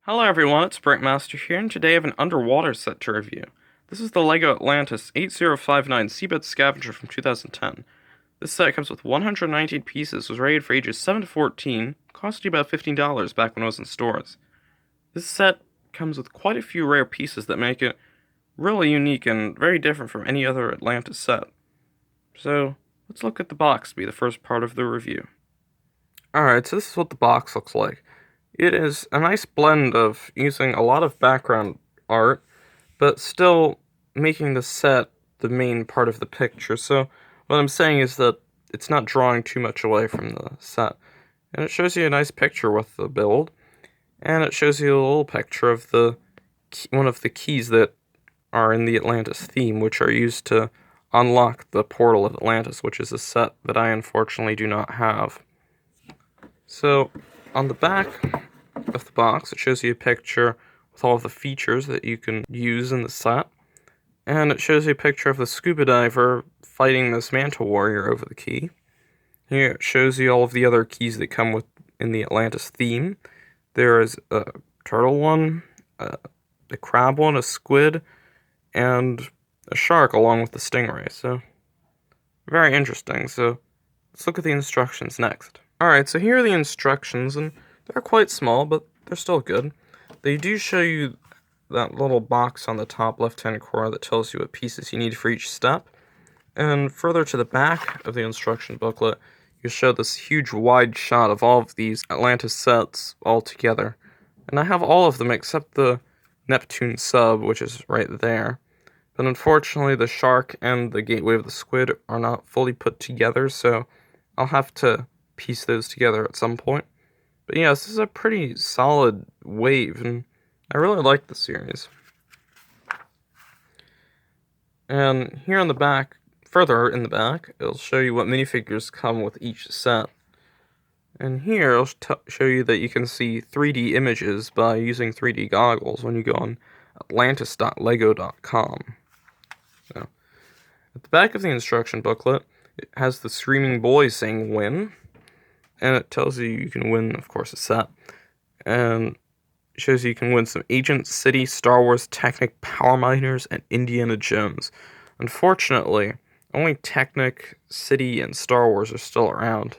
Hello everyone, it's Brickmaster here, and today I have an underwater set to review. This is the LEGO Atlantis 8059 Seabed Scavenger from 2010. This set comes with 119 pieces, was rated for ages 7 to 14, cost you about $15 back when it was in stores. This set comes with quite a few rare pieces that make it really unique and very different from any other Atlantis set. So, let's look at the box to be the first part of the review. Alright, so this is what the box looks like. It is a nice blend of using a lot of background art, but still making the set the main part of the picture. So what I'm saying is that it's not drawing too much away from the set. And it shows you a nice picture with the build, and it shows you a little picture of one of the keys that are in the Atlantis theme, which are used to unlock the portal of Atlantis, which is a set that I unfortunately do not have. So, on the back of the box, it shows you a picture with all of the features that you can use in the set. And it shows you a picture of the scuba diver fighting this manta warrior over the key. Here it shows you all of the other keys that come with in the Atlantis theme. There is a turtle one, a crab one, a squid, and a shark along with the stingray. So, very interesting. So, let's look at the instructions next. Alright, so here are the instructions, and they're quite small, but they're still good. They do show you that little box on the top left-hand corner that tells you what pieces you need for each step. And further to the back of the instruction booklet, you show this huge wide shot of all of these Atlantis sets all together. And I have all of them except the Neptune sub, which is right there. But unfortunately, the shark and the gateway of the squid are not fully put together, so I'll have to piece those together at some point. But yeah, this is a pretty solid wave, and I really like the series. And here on the back, further in the back, it'll show you what minifigures come with each set. And here, it'll show you that you can see 3D images by using 3D goggles when you go on atlantis.lego.com. So, at the back of the instruction booklet, it has the screaming boy saying win. And it tells you you can win, of course, a set. And it shows you can win some Agent City, Star Wars, Technic, Power Miners, and Indiana Jones. Unfortunately, only Technic, City, and Star Wars are still around.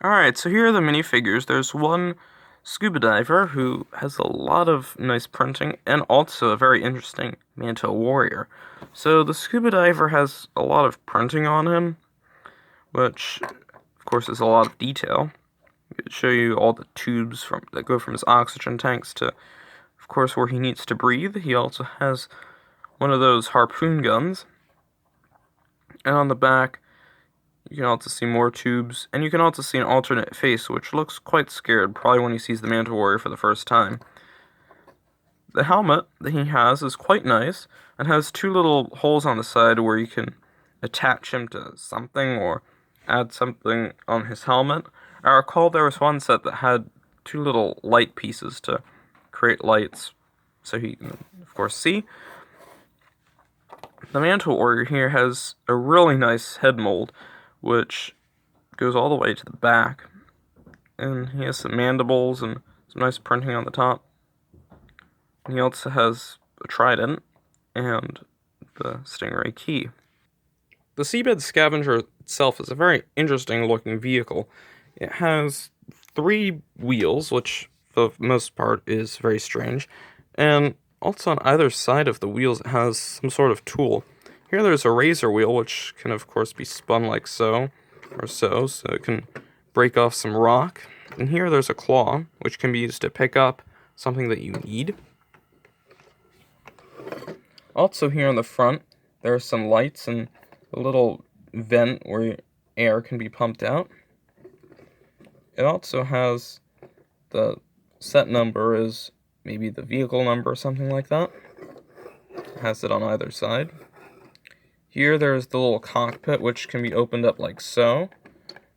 Alright, so here are the minifigures. There's one scuba diver who has a lot of nice printing, and also a very interesting manta warrior. So the scuba diver has a lot of printing on him, which of course, there's a lot of detail. It show you all the tubes that go from his oxygen tanks to, of course, where he needs to breathe. He also has one of those harpoon guns. And on the back, you can also see more tubes. And you can also see an alternate face, which looks quite scared, probably when he sees the manta warrior for the first time. The helmet that he has is quite nice, and has two little holes on the side where you can attach him to something, or add something on his helmet. I recall there was one set that had two little light pieces to create lights, so he can, of course, see. The manta warrior here has a really nice head mold, which goes all the way to the back. And he has some mandibles and some nice printing on the top. And he also has a trident and the stingray key. The Seabed Scavenger itself is a very interesting looking vehicle. It has 3 wheels, which for the most part is very strange, and also on either side of the wheels it has some sort of tool. Here there's a razor wheel, which can of course be spun like so, so it can break off some rock. And here there's a claw, which can be used to pick up something that you need. Also here on the front, there are some lights and a little vent where air can be pumped out. It also has the set number is maybe the vehicle number or something like that. It has it on either side. Here there's the little cockpit, which can be opened up like so.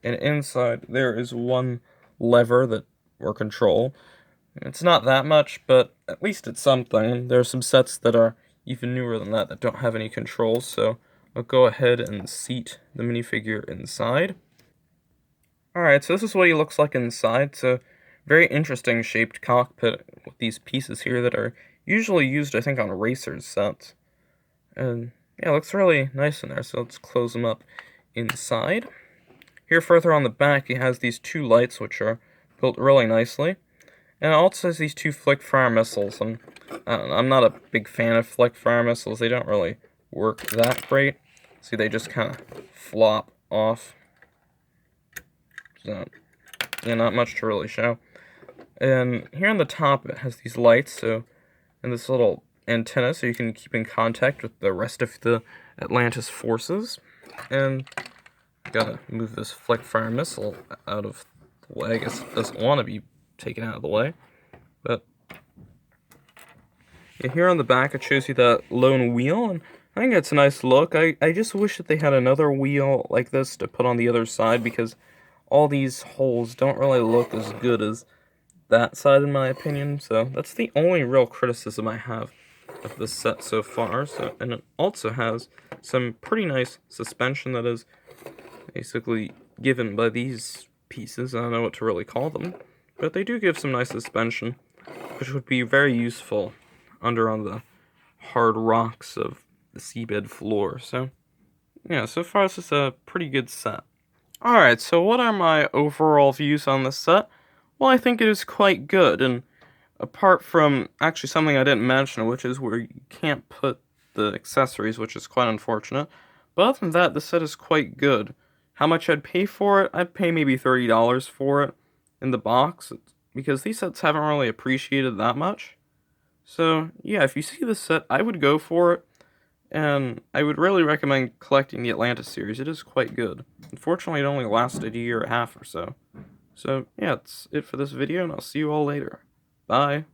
And inside there is one lever that or control. It's not that much, but at least it's something. There are some sets that are even newer than that don't have any controls, so I'll go ahead and seat the minifigure inside. Alright, so this is what he looks like inside. So Very interesting shaped cockpit with these pieces here that are usually used, I think, on racers sets. And yeah, it looks really nice in there, so let's close them up inside. Here further on the back, it has these two lights which are built really nicely. And it also has these two flick fire missiles, and I'm not a big fan of flick fire missiles. They don't really work that great. See, they just kind of flop off. So, yeah, not much to really show. And here on the top, it has these lights, so, and this little antenna, so you can keep in contact with the rest of the Atlantis forces. And gotta move this flick fire missile out of the way. I guess it doesn't want to be taken out of the way. But yeah, here on the back, it shows you that lone wheel, and I think it's a nice look. I just wish that they had another wheel like this to put on the other side, because all these holes don't really look as good as that side, in my opinion. So that's the only real criticism I have of this set so far. So, and it also has some pretty nice suspension that is basically given by these pieces. I don't know what to really call them, but they do give some nice suspension, which would be very useful under on the hard rocks of the seabed floor. So yeah, so far this is a pretty good set. Alright, so what are my overall views on this set? Well, I think it is quite good, and apart from actually something I didn't mention, which is where you can't put the accessories, which is quite unfortunate, but other than that, the set is quite good. How much I'd pay for it? I'd pay maybe $30 for it in the box, because these sets haven't really appreciated that much. So yeah, if you see this set, I would go for it. And I would really recommend collecting the Atlantis series. It is quite good. Unfortunately, it only lasted a year and a half or so. So, yeah, that's it for this video, and I'll see you all later. Bye.